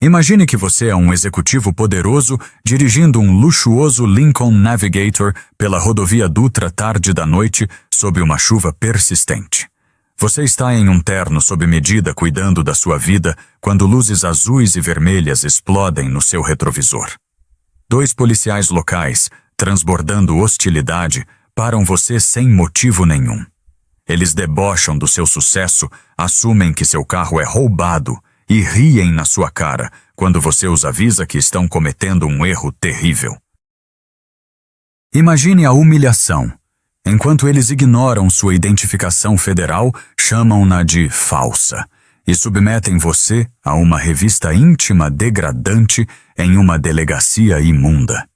Imagine que você é um executivo poderoso dirigindo um luxuoso Lincoln Navigator pela rodovia Dutra tarde da noite sob uma chuva persistente. Você está em um terno sob medida cuidando da sua vida quando luzes azuis e vermelhas explodem no seu retrovisor. 2 policiais locais, transbordando hostilidade, param você sem motivo nenhum. Eles debocham do seu sucesso, assumem que seu carro é roubado e riem na sua cara quando você os avisa que estão cometendo um erro terrível. Imagine a humilhação. Enquanto eles ignoram sua identificação federal, chamam-na de falsa e submetem você a uma revista íntima degradante em uma delegacia imunda.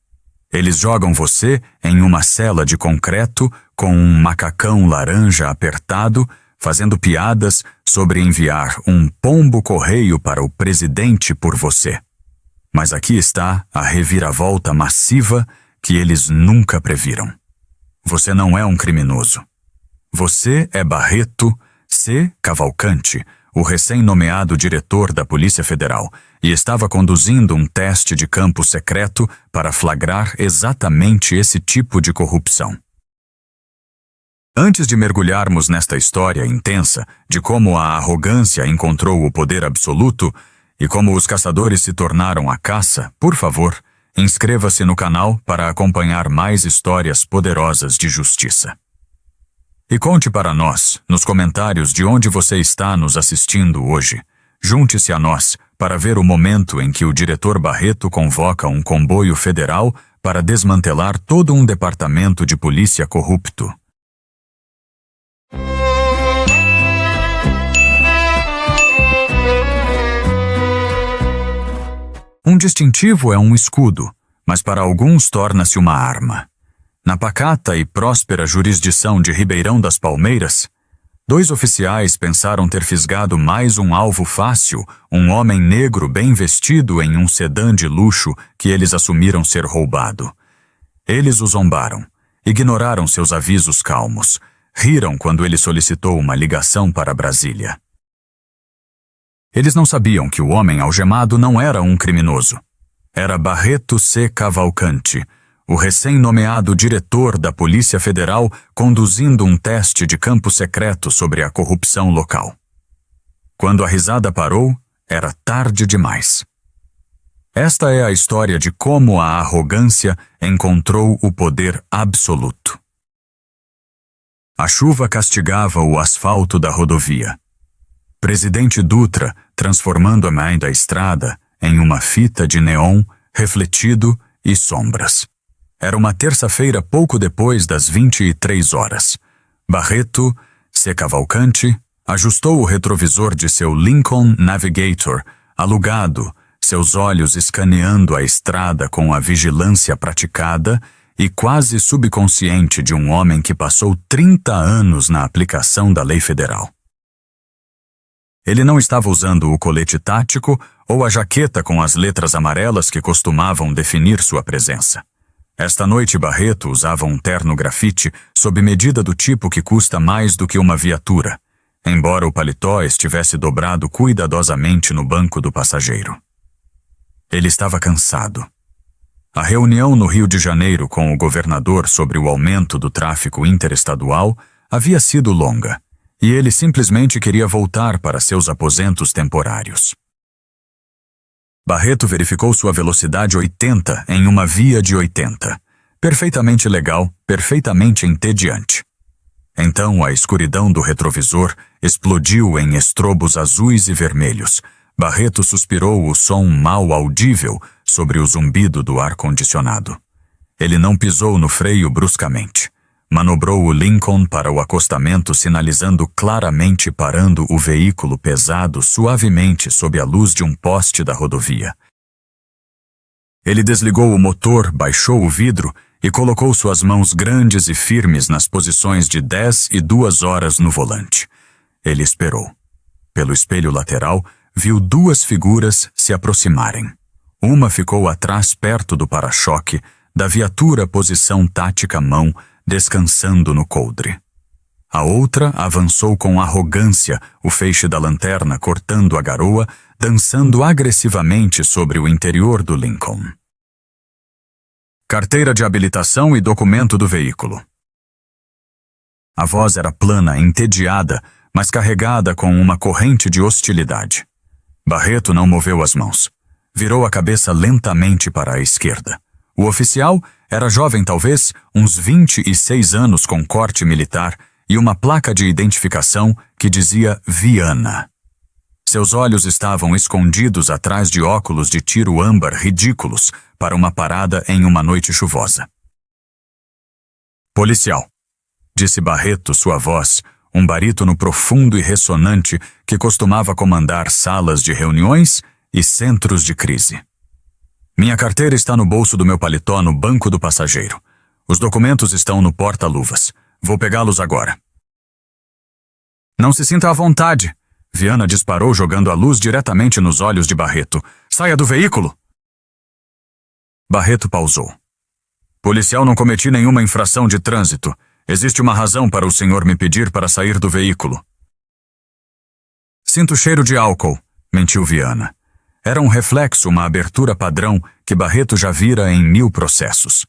Eles jogam você em uma cela de concreto com um macacão laranja apertado, fazendo piadas sobre enviar um pombo-correio para o presidente por você. Mas aqui está a reviravolta massiva que eles nunca previram. Você não é um criminoso. Você é Barreto C. Cavalcante, o recém-nomeado diretor da Polícia Federal, e estava conduzindo um teste de campo secreto para flagrar exatamente esse tipo de corrupção. Antes de mergulharmos nesta história intensa de como a arrogância encontrou o poder absoluto e como os caçadores se tornaram a caça, por favor, inscreva-se no canal para acompanhar mais histórias poderosas de justiça. E conte para nós, nos comentários, de onde você está nos assistindo hoje. Junte-se a nós para ver o momento em que o diretor Barreto convoca um comboio federal para desmantelar todo um departamento de polícia corrupto. Um distintivo é um escudo, mas para alguns torna-se uma arma. Na pacata e próspera jurisdição de Ribeirão das Palmeiras, 2 oficiais pensaram ter fisgado mais um alvo fácil, um homem negro bem vestido em um sedã de luxo que eles assumiram ser roubado. Eles o zombaram, ignoraram seus avisos calmos, riram quando ele solicitou uma ligação para Brasília. Eles não sabiam que o homem algemado não era um criminoso. Era Barreto C. Cavalcante, o recém-nomeado diretor da Polícia Federal, conduzindo um teste de campo secreto sobre a corrupção local. Quando a risada parou, era tarde demais. Esta é a história de como a arrogância encontrou o poder absoluto. A chuva castigava o asfalto da rodovia. Presidente Dutra transformando a mãe da estrada em uma fita de neon, refletido e sombras. Era uma terça-feira pouco depois das 23 horas. Barreto C. Cavalcante ajustou o retrovisor de seu Lincoln Navigator, alugado, seus olhos escaneando a estrada com a vigilância praticada e quase subconsciente de um homem que passou 30 anos na aplicação da lei federal. Ele não estava usando o colete tático ou a jaqueta com as letras amarelas que costumavam definir sua presença. Esta noite Barreto usava um terno grafite sob medida do tipo que custa mais do que uma viatura, embora o paletó estivesse dobrado cuidadosamente no banco do passageiro. Ele estava cansado. A reunião no Rio de Janeiro com o governador sobre o aumento do tráfico interestadual havia sido longa, e ele simplesmente queria voltar para seus aposentos temporários. Barreto verificou sua velocidade 80 em uma via de 80. Perfeitamente legal, perfeitamente entediante. Então a escuridão do retrovisor explodiu em estrobos azuis e vermelhos. Barreto suspirou o som mal audível sobre o zumbido do ar-condicionado. Ele não pisou no freio bruscamente. Manobrou o Lincoln para o acostamento, sinalizando claramente, parando o veículo pesado suavemente sob a luz de um poste da rodovia. Ele desligou o motor, baixou o vidro e colocou suas mãos grandes e firmes nas posições de 10 e 2 horas no volante. Ele esperou. Pelo espelho lateral, viu 2 figuras se aproximarem. Uma ficou atrás perto do para-choque, da viatura posição tática mão, descansando no coldre. A outra avançou com arrogância, o feixe da lanterna cortando a garoa, dançando agressivamente sobre o interior do Lincoln. Carteira de habilitação e documento do veículo. A voz era plana, entediada, mas carregada com uma corrente de hostilidade. Barreto não moveu as mãos. Virou a cabeça lentamente para a esquerda. O oficial era jovem talvez, uns 26 anos com corte militar e uma placa de identificação que dizia Viana. Seus olhos estavam escondidos atrás de óculos de tiro âmbar ridículos para uma parada em uma noite chuvosa. Policial, disse Barreto, sua voz, um barítono profundo e ressonante que costumava comandar salas de reuniões e centros de crise. Minha carteira está no bolso do meu paletó no banco do passageiro. Os documentos estão no porta-luvas. Vou pegá-los agora. Não se sinta à vontade. Viana disparou jogando a luz diretamente nos olhos de Barreto. Saia do veículo! Barreto pausou. Policial, não cometi nenhuma infração de trânsito. Existe uma razão para o senhor me pedir para sair do veículo. Sinto cheiro de álcool, mentiu Viana. Era um reflexo, uma abertura padrão que Barreto já vira em 1000 processos.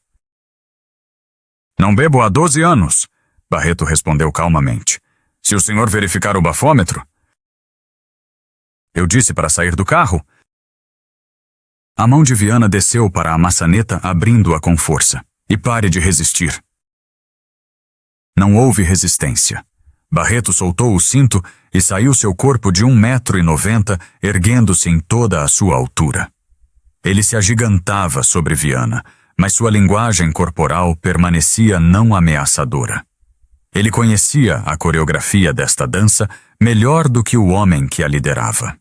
Não bebo há 12 anos, Barreto respondeu calmamente. Se o senhor verificar o bafômetro... Eu disse para sair do carro. A mão de Viana desceu para a maçaneta, abrindo-a com força. E pare de resistir. Não houve resistência. Barreto soltou o cinto e saiu seu corpo de 1,90 m, erguendo-se em toda a sua altura. Ele se agigantava sobre Viana, mas sua linguagem corporal permanecia não ameaçadora. Ele conhecia a coreografia desta dança melhor do que o homem que a liderava.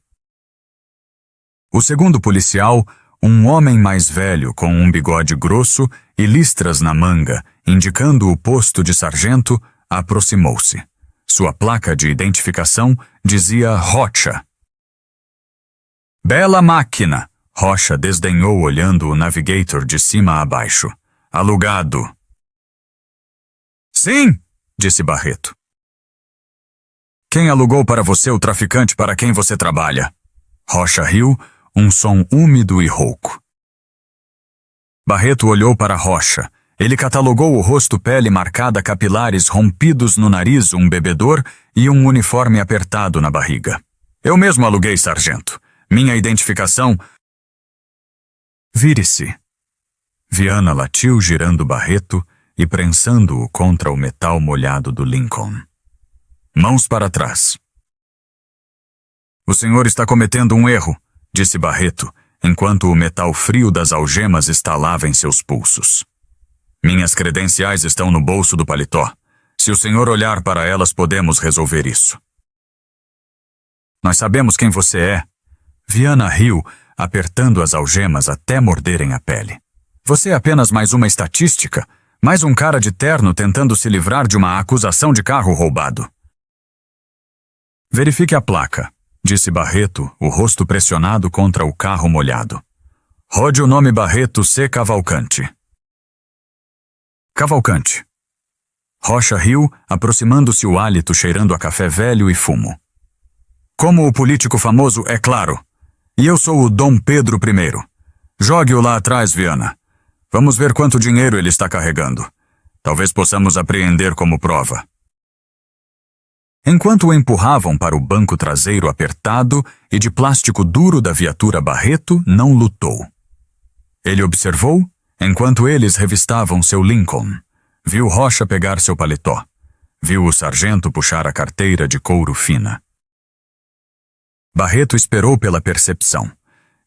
O segundo policial, um homem mais velho com um bigode grosso e listras na manga, indicando o posto de sargento, aproximou-se. Sua placa de identificação dizia Rocha. Bela máquina! Rocha desdenhou olhando o Navigator de cima a baixo. Alugado. Sim! Disse Barreto. Quem alugou para você o traficante para quem você trabalha? Rocha riu, um som úmido e rouco. Barreto olhou para Rocha. Ele catalogou o rosto, pele marcada, capilares rompidos no nariz, um bebedor e um uniforme apertado na barriga. Eu mesmo aluguei, sargento. Minha identificação... Vire-se. Viana latiu, girando Barreto e prensando-o contra o metal molhado do Lincoln. Mãos para trás. O senhor está cometendo um erro, disse Barreto, enquanto o metal frio das algemas estalava em seus pulsos. Minhas credenciais estão no bolso do paletó. Se o senhor olhar para elas, podemos resolver isso. Nós sabemos quem você é. Viana riu, apertando as algemas até morderem a pele. Você é apenas mais uma estatística, mais um cara de terno tentando se livrar de uma acusação de carro roubado. Verifique a placa, disse Barreto, o rosto pressionado contra o carro molhado. Rode o nome Barreto C. Cavalcante. Cavalcante. Rocha riu, aproximando-se o hálito cheirando a café velho e fumo. Como o político famoso, é claro. E eu sou o Dom Pedro I. Jogue-o lá atrás, Viana. Vamos ver quanto dinheiro ele está carregando. Talvez possamos apreender como prova. Enquanto o empurravam para o banco traseiro apertado e de plástico duro da viatura, Barreto não lutou. Ele observou, enquanto eles revistavam seu Lincoln. Viu Rocha pegar seu paletó. Viu o sargento puxar a carteira de couro fina. Barreto esperou pela percepção.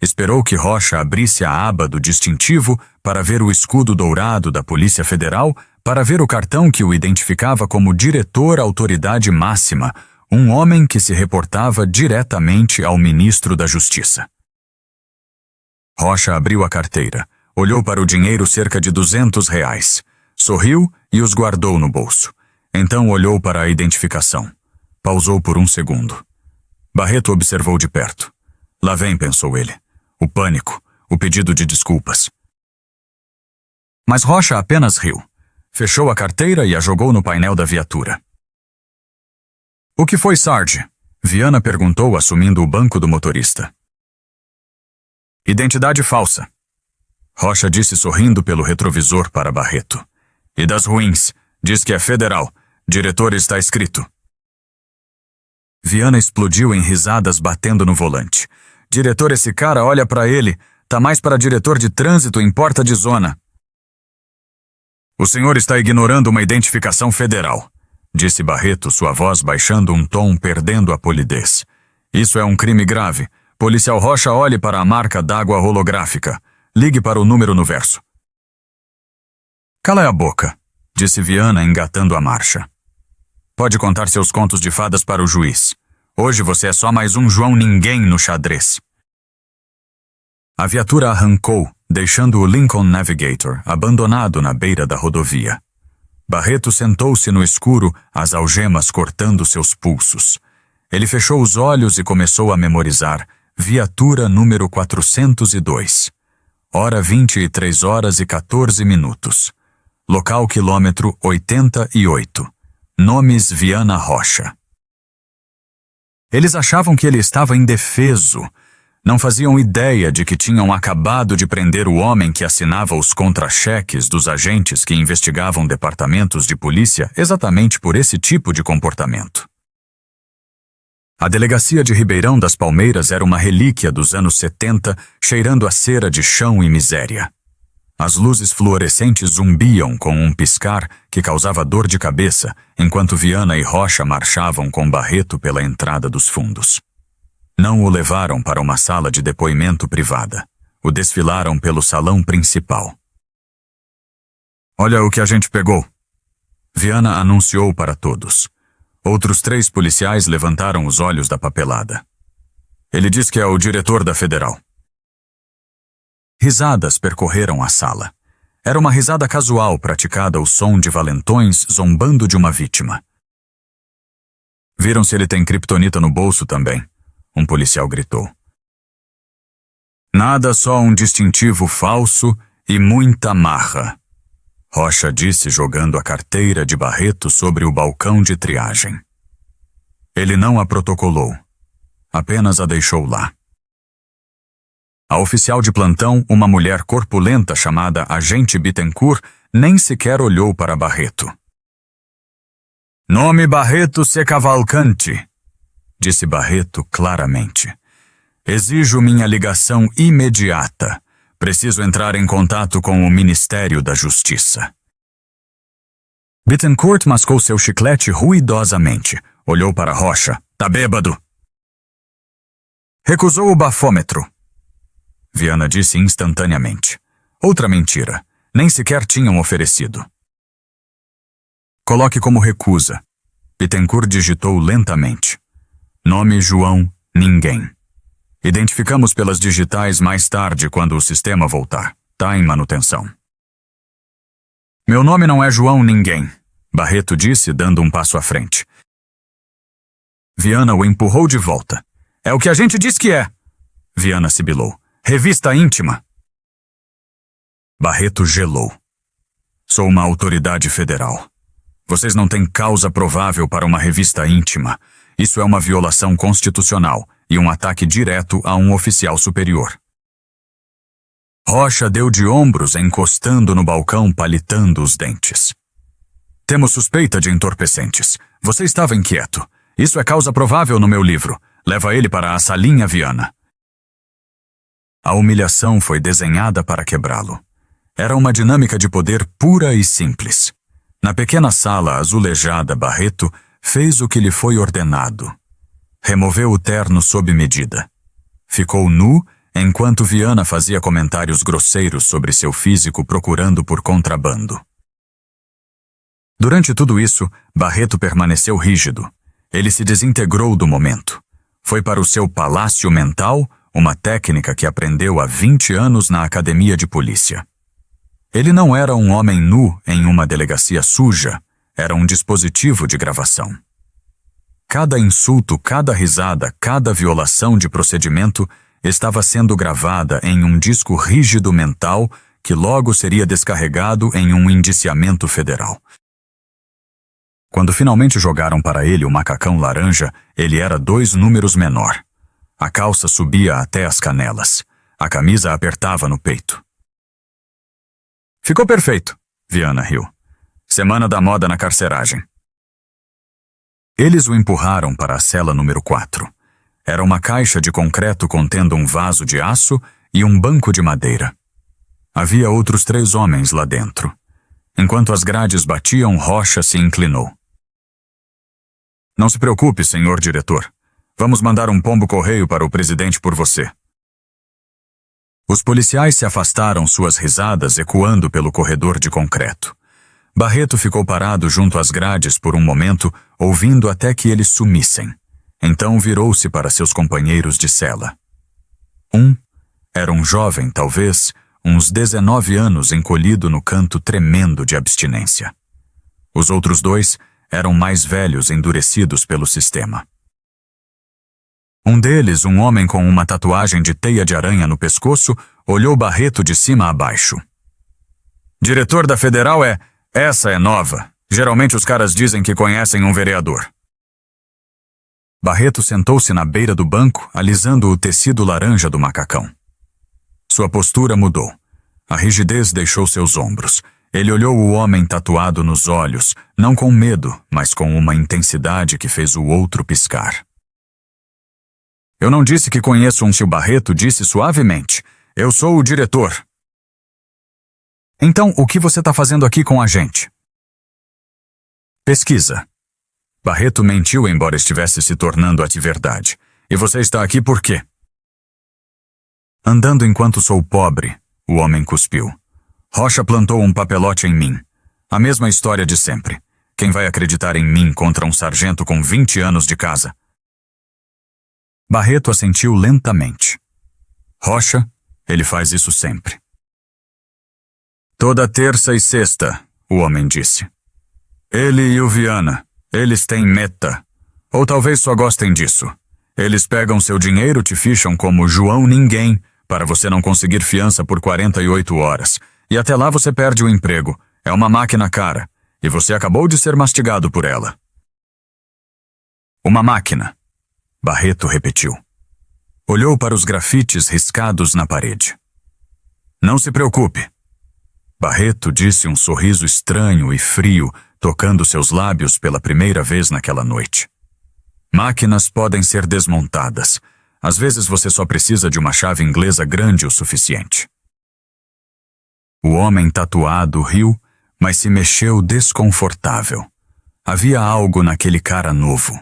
Esperou que Rocha abrisse a aba do distintivo para ver o escudo dourado da Polícia Federal, para ver o cartão que o identificava como diretor autoridade máxima, um homem que se reportava diretamente ao ministro da Justiça. Rocha abriu a carteira, olhou para o dinheiro, cerca de R$200, sorriu e os guardou no bolso. Então olhou para a identificação. Pausou por um segundo. Barreto observou de perto. Lá vem, pensou ele. O pânico, o pedido de desculpas. Mas Rocha apenas riu. Fechou a carteira e a jogou no painel da viatura. O que foi, Sarge? Viana perguntou, assumindo o banco do motorista. Identidade falsa. Rocha disse sorrindo pelo retrovisor para Barreto. E das ruins, diz que é federal. Diretor está escrito. Viana explodiu em risadas batendo no volante. Diretor, esse cara, olha para ele. Tá mais para diretor de trânsito em porta de zona. O senhor está ignorando uma identificação federal, disse Barreto, sua voz baixando um tom, perdendo a polidez. Isso é um crime grave. Policial Rocha, olhe para a marca d'água holográfica. Ligue para o número no verso. Cala a boca, disse Viana, engatando a marcha. Pode contar seus contos de fadas para o juiz. Hoje você é só mais um João Ninguém no xadrez. A viatura arrancou, deixando o Lincoln Navigator abandonado na beira da rodovia. Barreto sentou-se no escuro, as algemas cortando seus pulsos. Ele fechou os olhos e começou a memorizar viatura número 402. Hora 23 horas e 14 minutos. Local quilômetro 88. Nomes Viana Rocha. Eles achavam que ele estava indefeso. Não faziam ideia de que tinham acabado de prender o homem que assinava os contra-cheques dos agentes que investigavam departamentos de polícia exatamente por esse tipo de comportamento. A delegacia de Ribeirão das Palmeiras era uma relíquia dos anos 70, cheirando a cera de chão e miséria. As luzes fluorescentes zumbiam com um piscar que causava dor de cabeça, enquanto Viana e Rocha marchavam com Barreto pela entrada dos fundos. Não o levaram para uma sala de depoimento privada. O desfilaram pelo salão principal. Olha o que a gente pegou. Viana anunciou para todos. Outros 3 policiais levantaram os olhos da papelada. Ele diz que é o diretor da Federal. Risadas percorreram a sala. Era uma risada casual praticada ao som de valentões zombando de uma vítima. Viram se ele tem criptonita no bolso também? Um policial gritou. Nada, só um distintivo falso e muita marra. Rocha disse, jogando a carteira de Barreto sobre o balcão de triagem. Ele não a protocolou. Apenas a deixou lá. A oficial de plantão, uma mulher corpulenta chamada Agente Bittencourt, nem sequer olhou para Barreto. Nome Barreto C. Cavalcante, disse Barreto claramente. Exijo minha ligação imediata. Preciso entrar em contato com o Ministério da Justiça. Bittencourt mascou seu chiclete ruidosamente. Olhou para Rocha. Tá bêbado. Recusou o bafômetro. Viana disse instantaneamente. Outra mentira. Nem sequer tinham oferecido. Coloque como recusa. Bittencourt digitou lentamente. Nome João Ninguém. Identificamos pelas digitais mais tarde quando o sistema voltar. Tá em manutenção. Meu nome não é João Ninguém, Barreto disse, dando um passo à frente. Viana o empurrou de volta. É o que a gente diz que é. Viana sibilou. Revista íntima. Barreto gelou. Sou uma autoridade federal. Vocês não têm causa provável para uma revista íntima. Isso é uma violação constitucional e um ataque direto a um oficial superior. Rocha deu de ombros, encostando no balcão, palitando os dentes. Temos suspeita de entorpecentes. Você estava inquieto. Isso é causa provável no meu livro. Leva ele para a salinha, Viana. A humilhação foi desenhada para quebrá-lo. Era uma dinâmica de poder pura e simples. Na pequena sala azulejada, Barreto fez o que lhe foi ordenado. Removeu o terno sob medida. Ficou nu enquanto Viana fazia comentários grosseiros sobre seu físico procurando por contrabando. Durante tudo isso, Barreto permaneceu rígido. Ele se desintegrou do momento. Foi para o seu palácio mental, uma técnica que aprendeu há 20 anos na academia de polícia. Ele não era um homem nu em uma delegacia suja, era um dispositivo de gravação. Cada insulto, cada risada, cada violação de procedimento estava sendo gravada em um disco rígido mental que logo seria descarregado em um indiciamento federal. Quando finalmente jogaram para ele o macacão laranja, ele era 2 números menor. A calça subia até as canelas. A camisa apertava no peito. Ficou perfeito, Viana riu. Semana da moda na carceragem. Eles o empurraram para a cela número 4. Era uma caixa de concreto contendo um vaso de aço e um banco de madeira. Havia outros 3 homens lá dentro. Enquanto as grades batiam, Rocha se inclinou. Não se preocupe, senhor diretor. Vamos mandar um pombo-correio para o presidente por você. Os policiais se afastaram, suas risadas ecoando pelo corredor de concreto. Barreto ficou parado junto às grades por um momento, ouvindo até que eles sumissem. Então virou-se para seus companheiros de cela. Um era um jovem, talvez, uns 19 anos, encolhido no canto tremendo de abstinência. Os outros 2 eram mais velhos, endurecidos pelo sistema. Um deles, um homem com uma tatuagem de teia de aranha no pescoço, olhou Barreto de cima a baixo. Diretor da Federal Essa é nova. Geralmente os caras dizem que conhecem um vereador. Barreto sentou-se na beira do banco, alisando o tecido laranja do macacão. Sua postura mudou. A rigidez deixou seus ombros. Ele olhou o homem tatuado nos olhos, não com medo, mas com uma intensidade que fez o outro piscar. Eu não disse que conheço um, seu Barreto disse suavemente. Eu sou o diretor. Então, o que você está fazendo aqui com a gente? Pesquisa. Barreto mentiu, embora estivesse se tornando a verdade. E você está aqui por quê? Andando enquanto sou pobre, o homem cuspiu. Rocha plantou um papelote em mim. A mesma história de sempre. Quem vai acreditar em mim contra um sargento com 20 anos de casa? Barreto assentiu lentamente. Rocha, ele faz isso sempre. Toda terça e sexta, o homem disse. Ele e o Viana, eles têm meta. Ou talvez só gostem disso. Eles pegam seu dinheiro, te ficham como João Ninguém, para você não conseguir fiança por 48 horas. E até lá você perde o emprego. É uma máquina cara. E você acabou de ser mastigado por ela. Uma máquina. Barreto repetiu. Olhou para os grafites riscados na parede. Não se preocupe. Barreto disse, um sorriso estranho e frio, tocando seus lábios pela primeira vez naquela noite. Máquinas podem ser desmontadas. Às vezes você só precisa de uma chave inglesa grande o suficiente. O homem tatuado riu, mas se mexeu desconfortável. Havia algo naquele cara novo.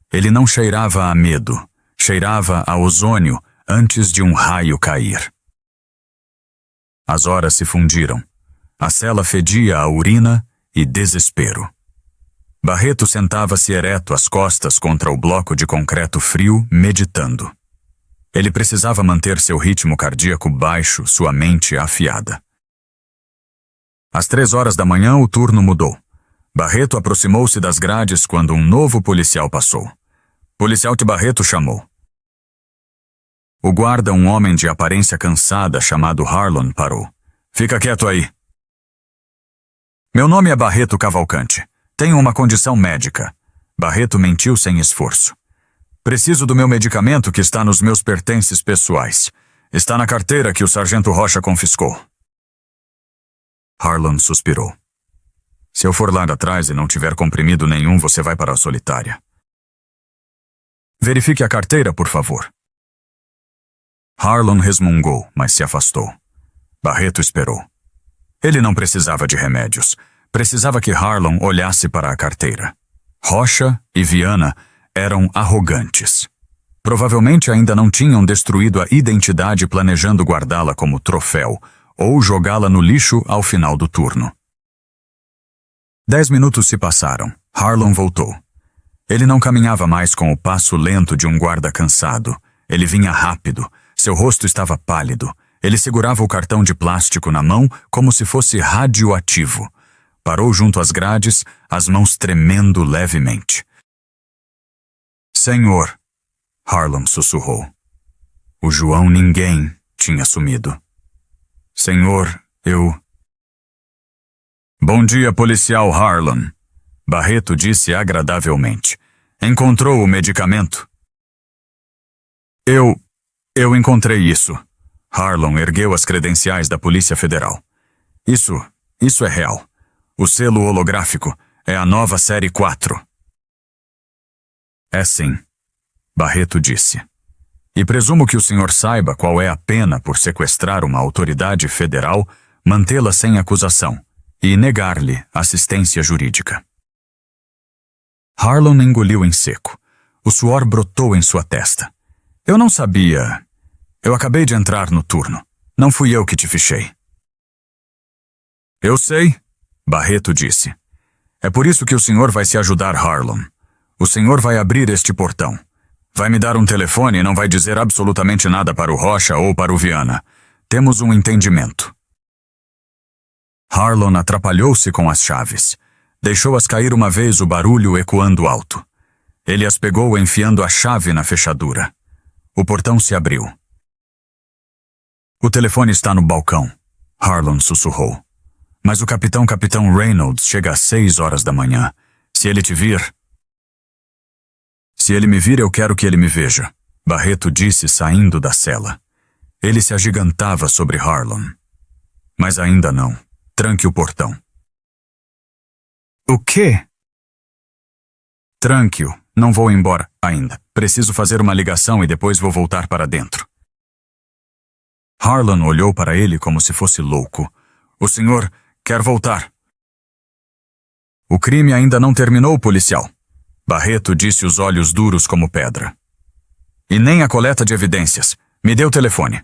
Ele não cheirava a medo, cheirava a ozônio antes de um raio cair. As horas se fundiram. A cela fedia a urina e desespero. Barreto sentava-se ereto, as costas contra o bloco de concreto frio, meditando. Ele precisava manter seu ritmo cardíaco baixo, sua mente afiada. Às 3 horas da manhã, o turno mudou. Barreto aproximou-se das grades quando um novo policial passou. Policial que Barreto chamou. O guarda, um homem de aparência cansada chamado Harlan, parou. Fica quieto aí. Meu nome é Barreto Cavalcante. Tenho uma condição médica. Barreto mentiu sem esforço. Preciso do meu medicamento que está nos meus pertences pessoais. Está na carteira que o sargento Rocha confiscou. Harlan suspirou. Se eu for lá atrás e não tiver comprimido nenhum, você vai para a solitária. Verifique a carteira, por favor. Harlan resmungou, mas se afastou. Barreto esperou. Ele não precisava de remédios. Precisava que Harlan olhasse para a carteira. Rocha e Viana eram arrogantes. Provavelmente ainda não tinham destruído a identidade planejando guardá-la como troféu ou jogá-la no lixo ao final do turno. 10 minutos se passaram. Harlan voltou. Ele não caminhava mais com o passo lento de um guarda cansado. Ele vinha rápido. Seu rosto estava pálido. Ele segurava o cartão de plástico na mão como se fosse radioativo. Parou junto às grades, as mãos tremendo levemente. Senhor, Harlan sussurrou. O João Ninguém tinha sumido. Senhor, eu... Bom dia, policial Harlan. Barreto disse agradavelmente. Encontrou o medicamento? Eu encontrei isso. Harlan ergueu as credenciais da Polícia Federal. Isso é real. O selo holográfico é a nova série 4. É sim, Barreto disse. E presumo que o senhor saiba qual é a pena por sequestrar uma autoridade federal, mantê-la sem acusação e negar-lhe assistência jurídica. Harlan engoliu em seco. O suor brotou em sua testa. Eu não sabia. Eu acabei de entrar no turno. Não fui eu que te fichei. Eu sei, Barreto disse. É por isso que o senhor vai se ajudar, Harlan. O senhor vai abrir este portão. Vai me dar um telefone e não vai dizer absolutamente nada para o Rocha ou para o Viana. Temos um entendimento. Harlan atrapalhou-se com as chaves. Deixou-as cair uma vez, o barulho ecoando alto. Ele as pegou enfiando a chave na fechadura. O portão se abriu. O telefone está no balcão, Harlan sussurrou. Mas o capitão Reynolds chega às 6 horas da manhã. Se ele te vir... Se ele me vir, eu quero que ele me veja, Barreto disse saindo da cela. Ele se agigantava sobre Harlan. Mas ainda não. Tranque o portão. O quê? Tranque-o. Não vou embora ainda. Preciso fazer uma ligação e depois vou voltar para dentro. Harlan olhou para ele como se fosse louco. O senhor quer voltar? O crime ainda não terminou, policial. Barreto disse, os olhos duros como pedra. E nem a coleta de evidências. Me dê o telefone.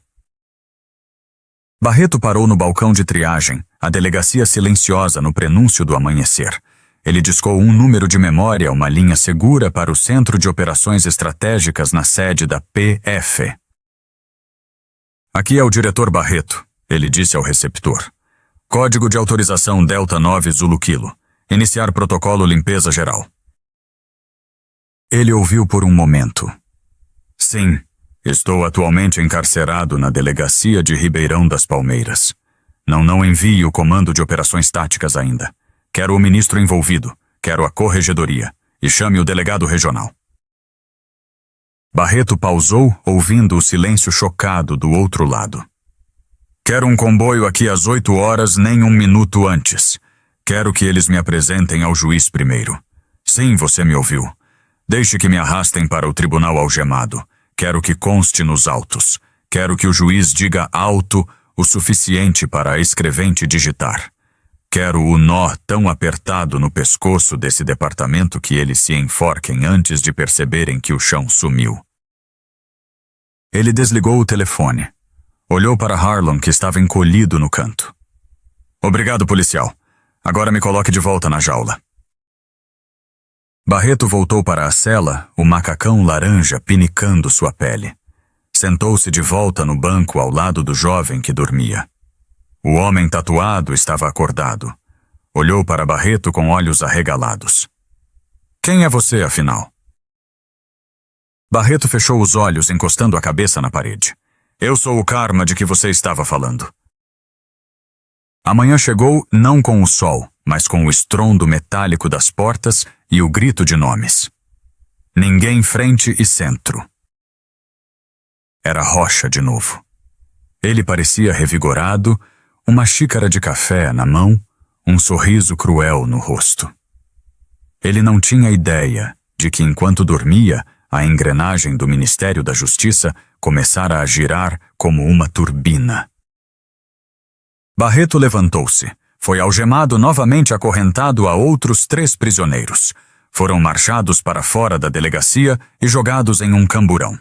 Barreto parou no balcão de triagem, a delegacia silenciosa no prenúncio do amanhecer. Ele discou um número de memória, uma linha segura para o Centro de Operações Estratégicas na sede da PF. Aqui é o diretor Barreto, ele disse ao receptor. Código de autorização Delta 9 Zulu Kilo. Iniciar protocolo limpeza geral. Ele ouviu por um momento. Sim, estou atualmente encarcerado na delegacia de Ribeirão das Palmeiras. Não envie o comando de operações táticas ainda. Quero o ministro envolvido, quero a corregedoria, e chame o delegado regional. Barreto pausou, ouvindo o silêncio chocado do outro lado. Quero um comboio aqui às 8 horas, nem um minuto antes. Quero que eles me apresentem ao juiz primeiro. Sim, você me ouviu. Deixe que me arrastem para o tribunal algemado. Quero que conste nos autos. Quero que o juiz diga alto o suficiente para a escrevente digitar. Quero o nó tão apertado no pescoço desse departamento que eles se enforquem antes de perceberem que o chão sumiu. Ele desligou o telefone. Olhou para Harlan, que estava encolhido no canto. Obrigado, policial. Agora me coloque de volta na jaula. Barreto voltou para a cela, o macacão laranja pinicando sua pele. Sentou-se de volta no banco ao lado do jovem que dormia. O homem tatuado estava acordado. Olhou para Barreto com olhos arregalados. Quem é você, afinal? Barreto fechou os olhos, encostando a cabeça na parede. Eu sou o Karma de que você estava falando. A manhã chegou não com o sol, mas com o estrondo metálico das portas e o grito de nomes. Ninguém frente e centro. Era Rocha de novo. Ele parecia revigorado, uma xícara de café na mão, um sorriso cruel no rosto. Ele não tinha ideia de que, enquanto dormia, a engrenagem do Ministério da Justiça começara a girar como uma turbina. Barreto levantou-se. Foi algemado, novamente acorrentado a outros 3 prisioneiros. Foram marchados para fora da delegacia e jogados em um camburão.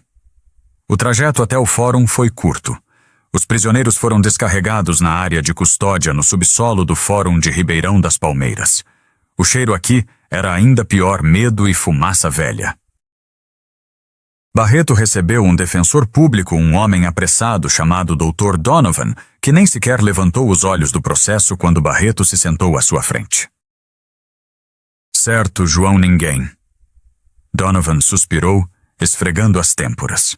O trajeto até o fórum foi curto. Os prisioneiros foram descarregados na área de custódia no subsolo do Fórum de Ribeirão das Palmeiras. O cheiro aqui era ainda pior, medo e fumaça velha. Barreto recebeu um defensor público, um homem apressado chamado Dr. Donovan, que nem sequer levantou os olhos do processo quando Barreto se sentou à sua frente. Certo, João Ninguém. Donovan suspirou, esfregando as têmporas.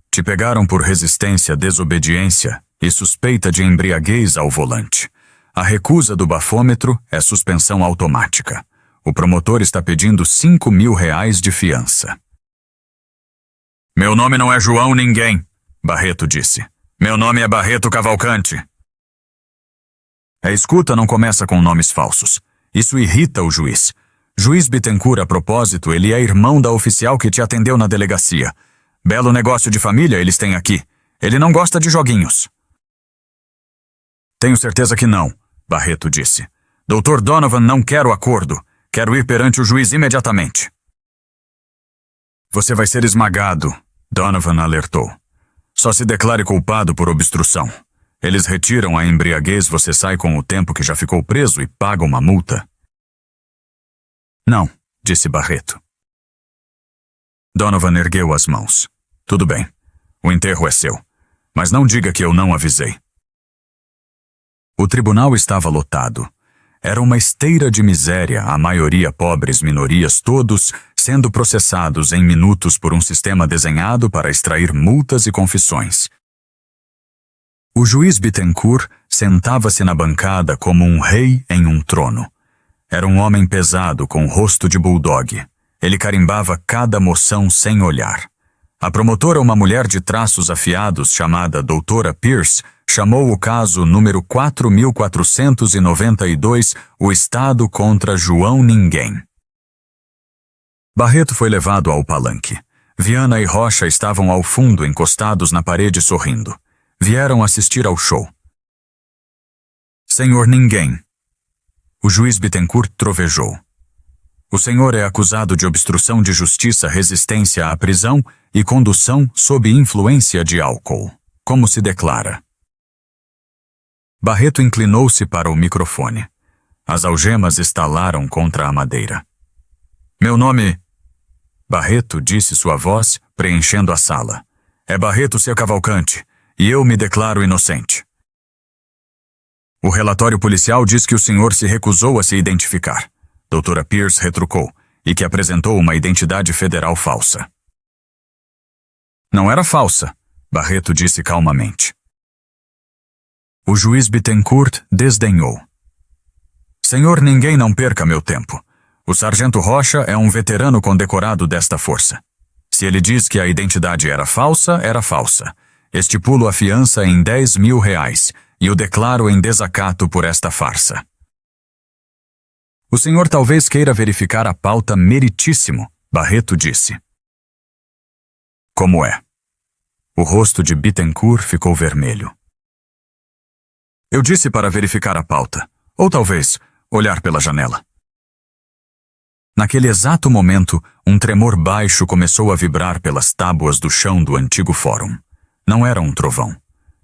Te pegaram por resistência, desobediência e suspeita de embriaguez ao volante. A recusa do bafômetro é suspensão automática. O promotor está pedindo R$ 5.000 de fiança. Meu nome não é João ninguém, Barreto disse. Meu nome é Barreto Cavalcante. A escuta não começa com nomes falsos. Isso irrita o juiz. Juiz Bittencourt, a propósito, ele é irmão da oficial que te atendeu na delegacia. Belo negócio de família eles têm aqui. Ele não gosta de joguinhos. Tenho certeza que não, Barreto disse. Dr. Donovan, não quero acordo. Quero ir perante o juiz imediatamente. Você vai ser esmagado, Donovan alertou. Só se declare culpado por obstrução. Eles retiram a embriaguez, você sai com o tempo que já ficou preso e paga uma multa. Não, disse Barreto. Donovan ergueu as mãos. Tudo bem, o enterro é seu, mas não diga que eu não avisei. O tribunal estava lotado. Era uma esteira de miséria, a maioria pobres, minorias, todos sendo processados em minutos por um sistema desenhado para extrair multas e confissões. O juiz Bittencourt sentava-se na bancada como um rei em um trono. Era um homem pesado com rosto de bulldog. Ele carimbava cada moção sem olhar. A promotora, uma mulher de traços afiados chamada Doutora Pierce, chamou o caso número 4.492, o Estado contra João Ninguém. Barreto foi levado ao palanque. Viana e Rocha estavam ao fundo, encostados na parede, sorrindo. Vieram assistir ao show. Senhor Ninguém. O juiz Bittencourt trovejou. O senhor é acusado de obstrução de justiça, resistência à prisão e condução sob influência de álcool. Como se declara? Barreto inclinou-se para o microfone. As algemas estalaram contra a madeira. Meu nome... Barreto, disse sua voz, preenchendo a sala. É Barreto, seu Cavalcante, e eu me declaro inocente. O relatório policial diz que o senhor se recusou a se identificar. Doutora Pierce retrucou, e que apresentou uma identidade federal falsa. Não era falsa, Barreto disse calmamente. O juiz Bittencourt desdenhou. Senhor Ninguém, não perca meu tempo. O sargento Rocha é um veterano condecorado desta força. Se ele diz que a identidade era falsa, era falsa. Estipulo a fiança em R$ 10.000 e o declaro em desacato por esta farsa. O senhor talvez queira verificar a pauta meritíssimo, Barreto disse. Como é? O rosto de Bittencourt ficou vermelho. Eu disse para verificar a pauta, ou talvez olhar pela janela. Naquele exato momento, um tremor baixo começou a vibrar pelas tábuas do chão do antigo fórum. Não era um trovão.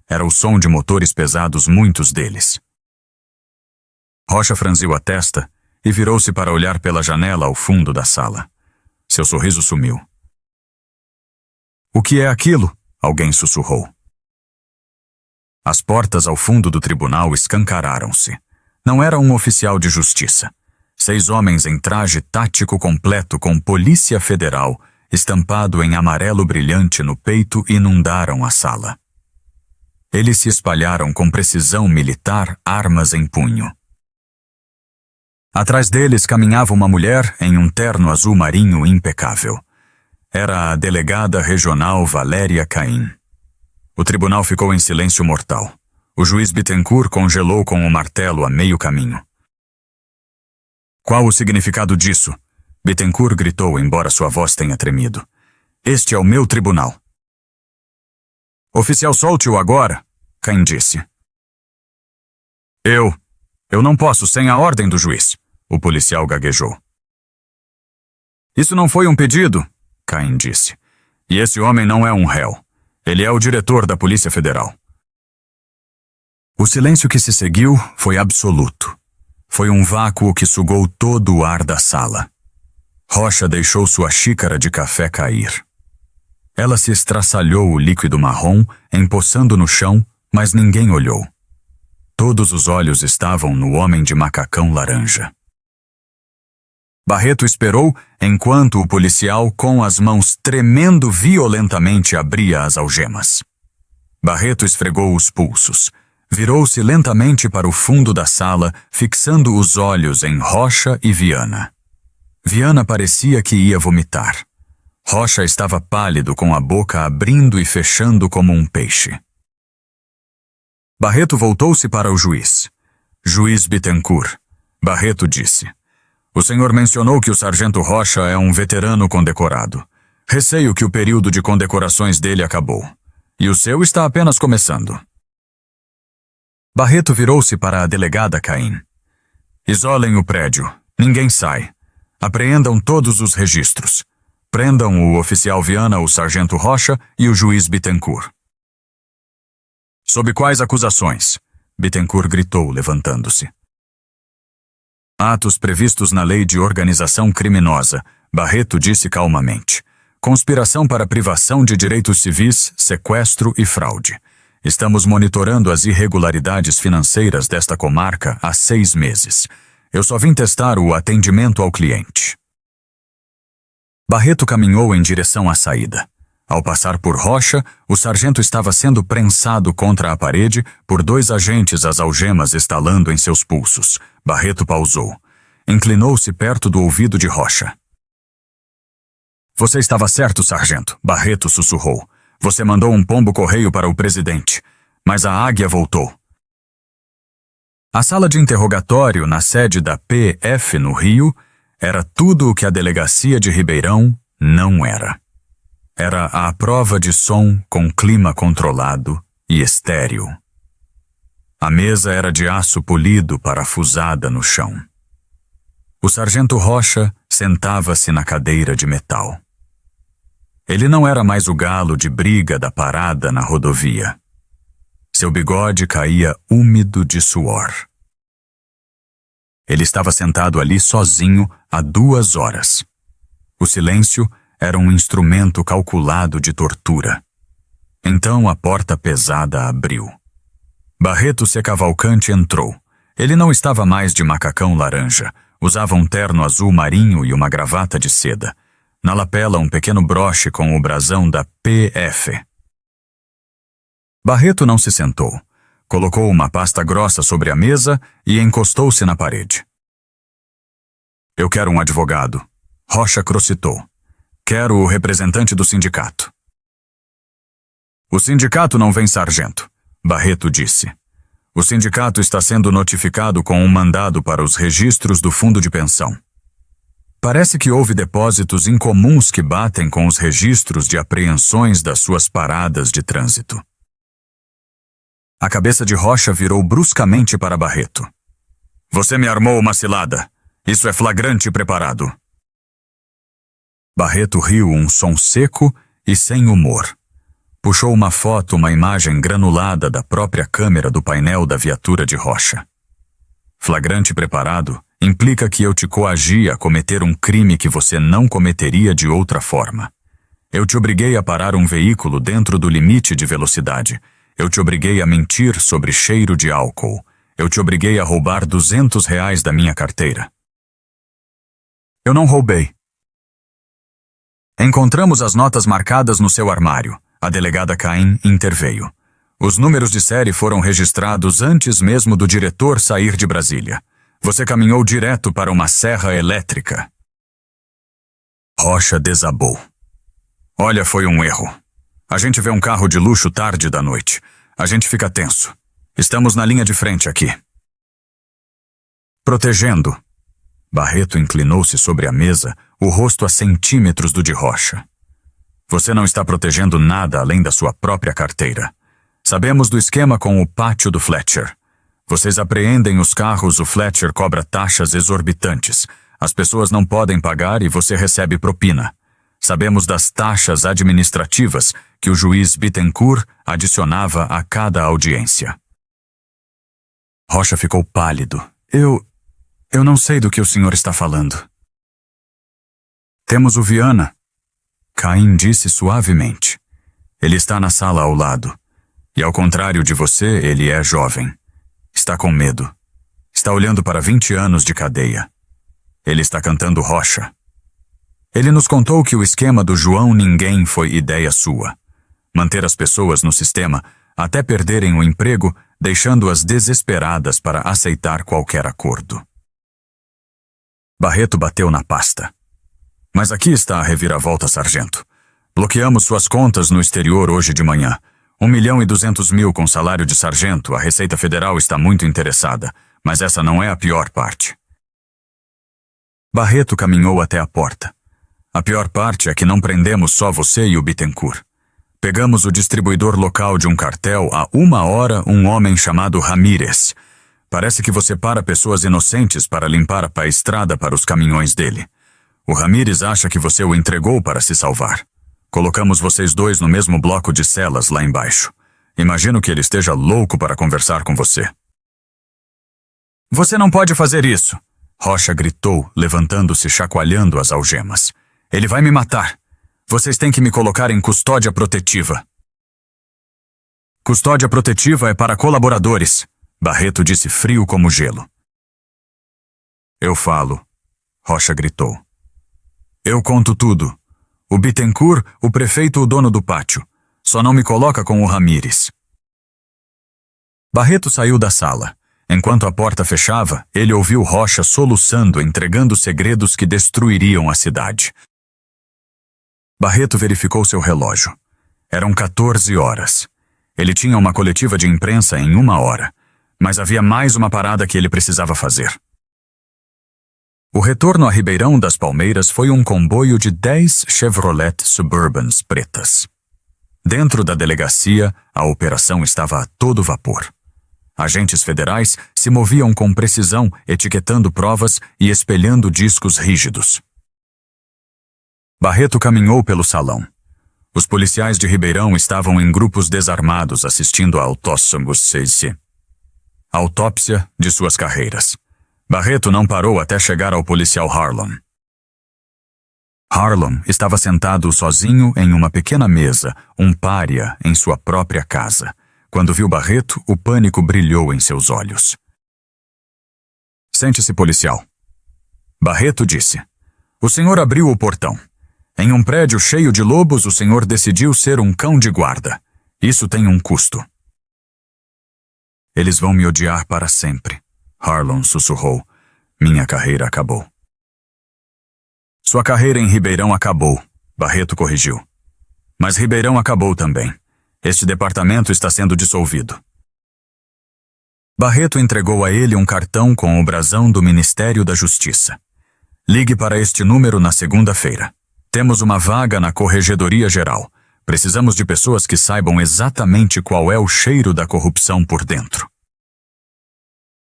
Era o som de motores pesados, muitos deles. Rocha franziu a testa e virou-se para olhar pela janela ao fundo da sala. Seu sorriso sumiu. O que é aquilo? Alguém sussurrou. As portas ao fundo do tribunal escancararam-se. Não era um oficial de justiça. 6 homens em traje tático completo com Polícia Federal, estampado em amarelo brilhante no peito, inundaram a sala. Eles se espalharam com precisão militar, armas em punho. Atrás deles caminhava uma mulher em um terno azul marinho impecável. Era a delegada regional Valéria Caim. O tribunal ficou em silêncio mortal. O juiz Bittencourt congelou com o martelo a meio caminho. Qual o significado disso? Bittencourt gritou, embora sua voz tenha tremido. Este é o meu tribunal. Oficial, solte-o agora, Caim disse. Eu não posso sem a ordem do juiz, o policial gaguejou. Isso não foi um pedido, Caim disse. E esse homem não é um réu. Ele é o diretor da Polícia Federal. O silêncio que se seguiu foi absoluto. Foi um vácuo que sugou todo o ar da sala. Rocha deixou sua xícara de café cair. Ela se estraçalhou o líquido marrom, empoçando no chão, mas ninguém olhou. Todos os olhos estavam no homem de macacão laranja. Barreto esperou enquanto o policial, com as mãos tremendo violentamente, abria as algemas. Barreto esfregou os pulsos. Virou-se lentamente para o fundo da sala, fixando os olhos em Rocha e Viana. Viana parecia que ia vomitar. Rocha estava pálido, com a boca abrindo e fechando como um peixe. Barreto voltou-se para o juiz. Juiz Bittencourt. Barreto disse: "O senhor mencionou que o sargento Rocha é um veterano condecorado. Receio que o período de condecorações dele acabou. E o seu está apenas começando." Barreto virou-se para a delegada Caim. "Isolem o prédio. Ninguém sai. Apreendam todos os registros. Prendam o oficial Viana, o sargento Rocha e o juiz Bittencourt." "Sob quais acusações?" Bittencourt gritou, levantando-se. "Atos previstos na lei de organização criminosa", Barreto disse calmamente. "Conspiração para privação de direitos civis, sequestro e fraude. Estamos monitorando as irregularidades financeiras desta comarca há 6 meses. Eu só vim testar o atendimento ao cliente." Barreto caminhou em direção à saída. Ao passar por Rocha, o sargento estava sendo prensado contra a parede por 2 agentes, as algemas estalando em seus pulsos. Barreto pausou. Inclinou-se perto do ouvido de Rocha. "Você estava certo, sargento", Barreto sussurrou. "Você mandou um pombo-correio para o presidente, mas a águia voltou." A sala de interrogatório na sede da PF no Rio era tudo o que a delegacia de Ribeirão não era. Era a prova de som com clima controlado e estéril. A mesa era de aço polido parafusada no chão. O sargento Rocha sentava-se na cadeira de metal. Ele não era mais o galo de briga da parada na rodovia. Seu bigode caía úmido de suor. Ele estava sentado ali sozinho há 2 horas. O silêncio era um instrumento calculado de tortura. Então a porta pesada abriu. Barreto C. Cavalcante entrou. Ele não estava mais de macacão laranja. Usava um terno azul marinho e uma gravata de seda. Na lapela, um pequeno broche com o brasão da PF. Barreto não se sentou. Colocou uma pasta grossa sobre a mesa e encostou-se na parede. "Eu quero um advogado." Rocha crocitou. "Quero o representante do sindicato." "O sindicato não vem, sargento", Barreto disse. "O sindicato está sendo notificado com um mandado para os registros do fundo de pensão. Parece que houve depósitos incomuns que batem com os registros de apreensões das suas paradas de trânsito." A cabeça de Rocha virou bruscamente para Barreto. "Você me armou uma cilada. Isso é flagrante preparado." Barreto riu, um som seco e sem humor. Puxou uma foto, uma imagem granulada da própria câmera do painel da viatura de Rocha. "Flagrante preparado implica que eu te coagi a cometer um crime que você não cometeria de outra forma. Eu te obriguei a parar um veículo dentro do limite de velocidade. Eu te obriguei a mentir sobre cheiro de álcool. Eu te obriguei a roubar R$ 200 da minha carteira." "Eu não roubei." "Encontramos as notas marcadas no seu armário." A delegada Caim interveio. "Os números de série foram registrados antes mesmo do diretor sair de Brasília. Você caminhou direto para uma serra elétrica." Rocha desabou. "Olha, foi um erro. A gente vê um carro de luxo tarde da noite. A gente fica tenso. Estamos na linha de frente aqui." "Protegendo." Barreto inclinou-se sobre a mesa, o rosto a centímetros do de Rocha. "Você não está protegendo nada além da sua própria carteira. Sabemos do esquema com o pátio do Fletcher. Vocês apreendem os carros, o Fletcher cobra taxas exorbitantes. As pessoas não podem pagar e você recebe propina. Sabemos das taxas administrativas que o juiz Bittencourt adicionava a cada audiência." Rocha ficou pálido. Eu não sei do que o senhor está falando." "Temos o Viana." Caim disse suavemente. "Ele está na sala ao lado. E ao contrário de você, ele é jovem. Está com medo. Está olhando para 20 anos de cadeia. Ele está cantando Rocha. Ele nos contou que o esquema do João Ninguém foi ideia sua. Manter as pessoas no sistema até perderem o emprego, deixando-as desesperadas para aceitar qualquer acordo." Barreto bateu na pasta. Mas aqui está a reviravolta, sargento. Bloqueamos suas contas no exterior hoje de manhã. 1.200.000 com salário de sargento. A Receita Federal está muito interessada, mas essa não é a pior parte. Barreto caminhou até a porta. A pior parte é que não prendemos só você e o Bittencourt. Pegamos o distribuidor local de um cartel há 1 hora, um homem chamado Ramírez. Parece que você para pessoas inocentes para limpar a estrada para os caminhões dele. O Ramírez acha que você o entregou para se salvar. Colocamos vocês dois no mesmo bloco de celas lá embaixo. Imagino que ele esteja louco para conversar com você. Você não pode fazer isso! Rocha gritou, levantando-se, chacoalhando as algemas. Ele vai me matar! Vocês têm que me colocar em custódia protetiva. Custódia protetiva é para colaboradores, Barreto disse frio como gelo. Eu falo, Rocha gritou. Eu conto tudo. O Bittencourt, o prefeito, o dono do pátio. Só não me coloca com o Ramírez. Barreto saiu da sala. Enquanto a porta fechava, ele ouviu Rocha soluçando, entregando segredos que destruiriam a cidade. Barreto verificou seu relógio. Eram 14 horas. Ele tinha uma coletiva de imprensa em 1 hora, mas havia mais uma parada que ele precisava fazer. O retorno a Ribeirão das Palmeiras foi um comboio de 10 Chevrolet Suburbans pretas. Dentro da delegacia, a operação estava a todo vapor. Agentes federais se moviam com precisão, etiquetando provas e espelhando discos rígidos. Barreto caminhou pelo salão. Os policiais de Ribeirão estavam em grupos desarmados assistindo à autópsia de suas carreiras. Barreto não parou até chegar ao policial Harlon. Harlon estava sentado sozinho em uma pequena mesa, um pária em sua própria casa. Quando viu Barreto, o pânico brilhou em seus olhos. Sente-se, policial. Barreto disse. O senhor abriu o portão. Em um prédio cheio de lobos, o senhor decidiu ser um cão de guarda. Isso tem um custo. Eles vão me odiar para sempre. Harlon sussurrou. Minha carreira acabou. Sua carreira em Ribeirão acabou, Barreto corrigiu. Mas Ribeirão acabou também. Este departamento está sendo dissolvido. Barreto entregou a ele um cartão com o brasão do Ministério da Justiça. Ligue para este número na segunda-feira. Temos uma vaga na Corregedoria Geral. Precisamos de pessoas que saibam exatamente qual é o cheiro da corrupção por dentro.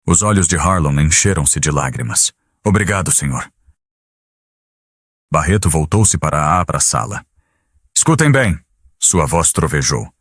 Os olhos de Harlon encheram-se de lágrimas. Obrigado, senhor. Barreto voltou-se para a sala. Escutem bem, sua voz trovejou.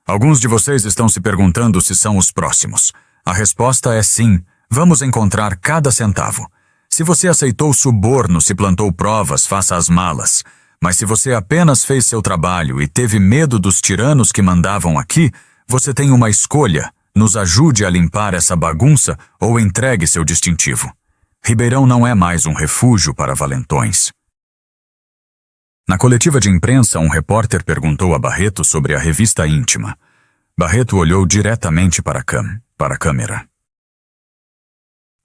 Alguns de vocês estão se perguntando se são os próximos. A resposta é sim. Vamos encontrar cada centavo. Se você aceitou suborno, se plantou provas, faça as malas. Mas se você apenas fez seu trabalho e teve medo dos tiranos que mandavam aqui, você tem uma escolha. Nos ajude a limpar essa bagunça ou entregue seu distintivo. Ribeirão não é mais um refúgio para valentões. Na coletiva de imprensa, um repórter perguntou a Barreto sobre a revista íntima. Barreto olhou diretamente para a câmera.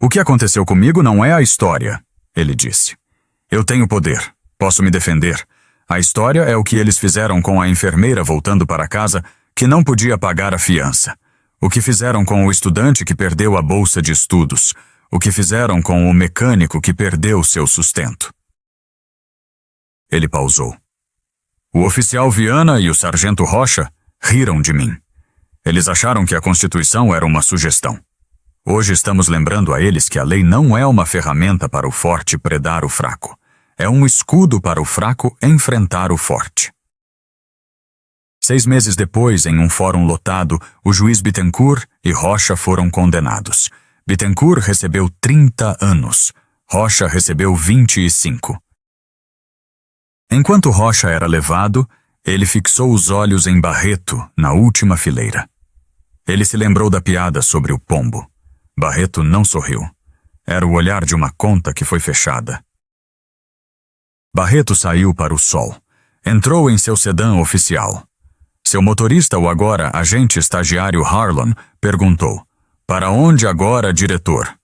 O que aconteceu comigo não é a história, ele disse. Eu tenho poder, posso me defender. A história é o que eles fizeram com a enfermeira voltando para casa que não podia pagar a fiança. O que fizeram com o estudante que perdeu a bolsa de estudos. O que fizeram com o mecânico que perdeu seu sustento. Ele pausou. O oficial Viana e o sargento Rocha riram de mim. Eles acharam que a Constituição era uma sugestão. Hoje estamos lembrando a eles que a lei não é uma ferramenta para o forte predar o fraco. É um escudo para o fraco enfrentar o forte. 6 meses depois, em um fórum lotado, o juiz Bittencourt e Rocha foram condenados. Bittencourt recebeu 30 anos. Rocha recebeu 25. Enquanto Rocha era levado, ele fixou os olhos em Barreto, na última fileira. Ele se lembrou da piada sobre o pombo. Barreto não sorriu. Era o olhar de uma conta que foi fechada. Barreto saiu para o sol. Entrou em seu sedã oficial. Seu motorista, o agora agente estagiário Harlon, perguntou: Para onde agora, diretor?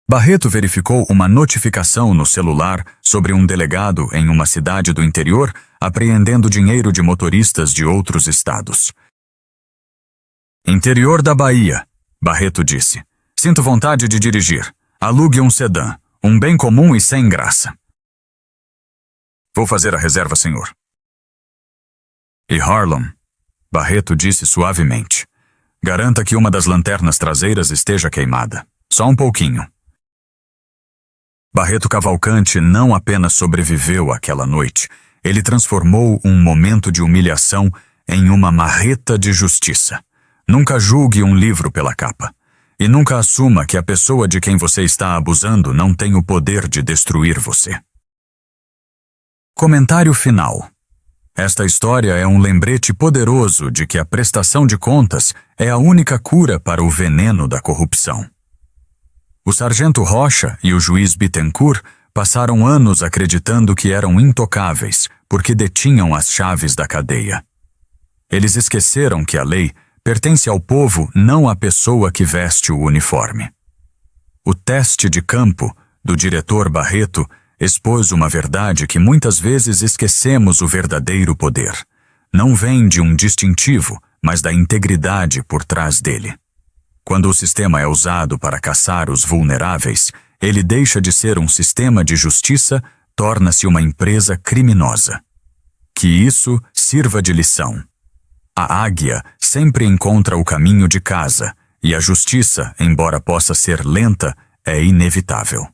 Barreto verificou uma notificação no celular sobre um delegado em uma cidade do interior apreendendo dinheiro de motoristas de outros estados. Interior da Bahia, Barreto disse. Sinto vontade de dirigir. Alugue um sedã, um bem comum e sem graça. Vou fazer a reserva, senhor. E Harlem, Barreto disse suavemente. Garanta que uma das lanternas traseiras esteja queimada. Só um pouquinho. Barreto Cavalcante não apenas sobreviveu àquela noite, ele transformou um momento de humilhação em uma marreta de justiça. Nunca julgue um livro pela capa. E nunca assuma que a pessoa de quem você está abusando não tem o poder de destruir você. Comentário final. Esta história é um lembrete poderoso de que a prestação de contas é a única cura para o veneno da corrupção. O sargento Rocha e o juiz Bittencourt passaram anos acreditando que eram intocáveis porque detinham as chaves da cadeia. Eles esqueceram que a lei pertence ao povo, não à pessoa que veste o uniforme. O teste de campo do diretor Barreto expôs uma verdade que muitas vezes esquecemos o verdadeiro poder. Não vem de um distintivo, mas da integridade por trás dele. Quando o sistema é usado para caçar os vulneráveis, ele deixa de ser um sistema de justiça, torna-se uma empresa criminosa. Que isso sirva de lição. A águia sempre encontra o caminho de casa, e a justiça, embora possa ser lenta, é inevitável.